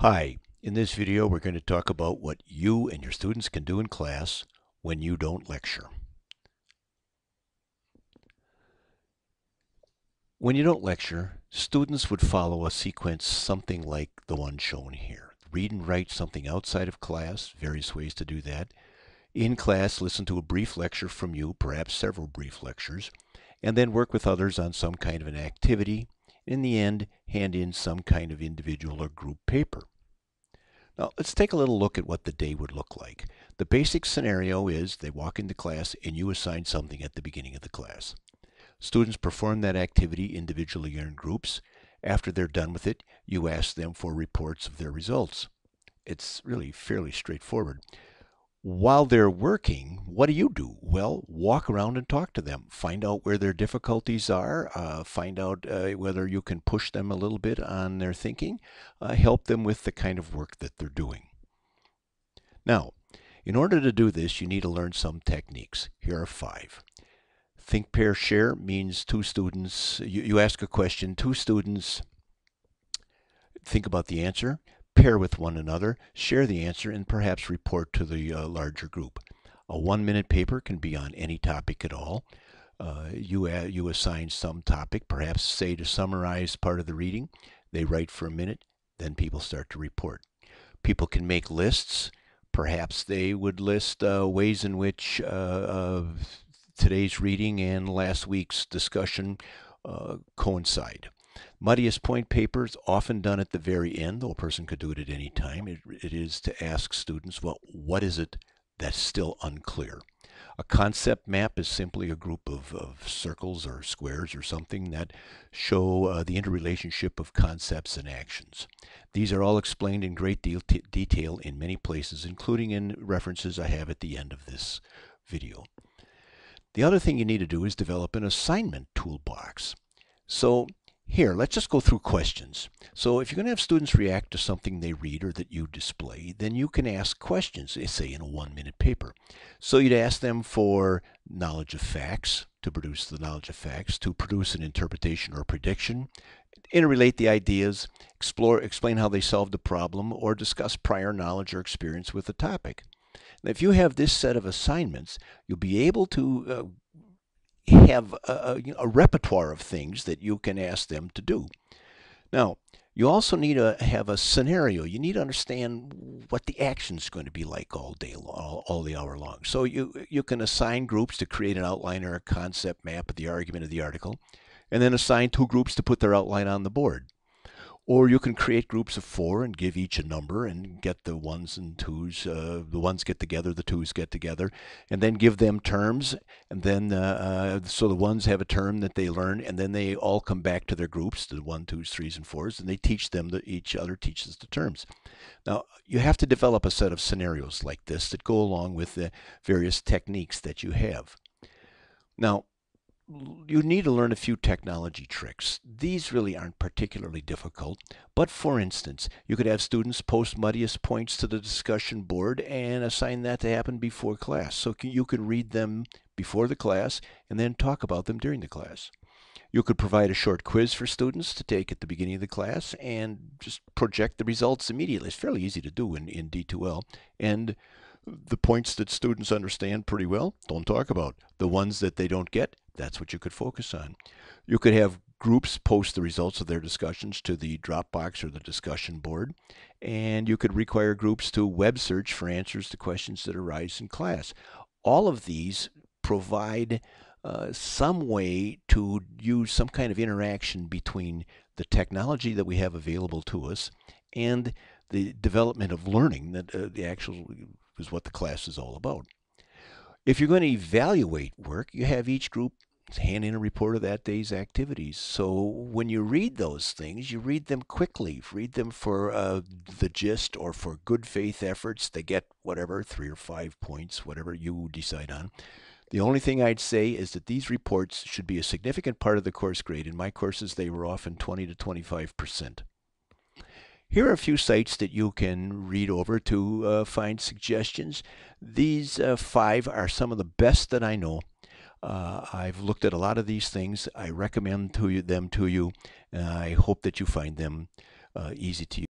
Hi, in this video we're going to talk about what you and your students can do in class when you don't lecture. When you don't lecture, students would follow a sequence something like the one shown here. Read and write something outside of class, various ways to do that. In class, listen to a brief lecture from you, perhaps several brief lectures, and then work with others on some kind of an activity. In the end, hand in some kind of individual or group paper. Now, let's take a little look at what the day would look like. The basic scenario is they walk into class and you assign something at the beginning of the class. Students perform that activity individually or in groups. After they're done with it, you ask them for reports of their results. It's really fairly straightforward. While they're working, what do? Well, walk around and talk to them. Find out where their difficulties are. Find out whether you can push them a little bit on their thinking. Help them with the kind of work that they're doing. Now, in order to do this, you need to learn some techniques. Here are 5. Think, pair, share means two students, you ask a question, two students think about the answer, pair with one another, share the answer, and perhaps report to the larger group. A 1-minute paper can be on any topic at all. You assign some topic, perhaps say to summarize part of the reading. They write for a minute, then people start to report. People can make lists. Perhaps they would list ways in which today's reading and last week's discussion coincide. Muddiest point papers often done at the very end, though a person could do it at any time. It is to ask students, well, what is it that's still unclear? A concept map is simply a group of circles or squares or something that show the interrelationship of concepts and actions. These are all explained in great detail in many places, including in references I have at the end of this video. The other thing you need to do is develop an assignment toolbox. So here, let's just go through questions. So if you're going to have students react to something they read or that you display, then you can ask questions, say in a 1-minute paper. So you'd ask them for knowledge of facts, to produce the knowledge of facts, to produce an interpretation or prediction, interrelate the ideas, explain how they solved the problem, or discuss prior knowledge or experience with the topic. Now, if you have this set of assignments, you'll be able to have a repertoire of things that you can ask them to do. Now, you also need to have a scenario. You need to understand what the action is going to be like all day long, all the hour long. So you can assign groups to create an outline or a concept map of the argument of the article, and then assign 2 groups to put their outline on the board. Or you can create groups of 4 and give each a number and get the 1s and 2s. The 1s get together, the 2s get together, and then give them terms. And then, so the 1s have a term that they learn, and then they all come back to their groups, the 1, 2s, 3s, and 4s, and they teach them, each other teaches the terms. Now, you have to develop a set of scenarios like this that go along with the various techniques that you have. Now, you need to learn a few technology tricks. These really aren't particularly difficult, but for instance, you could have students post muddiest points to the discussion board and assign that to happen before class. So you could read them before the class and then talk about them during the class. You could provide a short quiz for students to take at the beginning of the class and just project the results immediately. It's fairly easy to do in D2L. And the points that students understand pretty well, don't talk about. The ones that they don't get, that's what you could focus on. You could have groups post the results of their discussions to the Dropbox or the discussion board, and you could require groups to web search for answers to questions that arise in class. All of these provide some way to use some kind of interaction between the technology that we have available to us and the development of learning that the actual is what the class is all about. If you're going to evaluate work, you have each group hand in a report of that day's activities. So when you read those things, you read them quickly. Read them for the gist or for good faith efforts. They get whatever, 3 or 5 points, whatever you decide on. The only thing I'd say is that these reports should be a significant part of the course grade. In my courses, they were often 20 to 25%. Here are a few sites that you can read over to find suggestions. These 5 are some of the best that I know. I've looked at a lot of these things. I recommend them to you. I hope that you find them easy to use.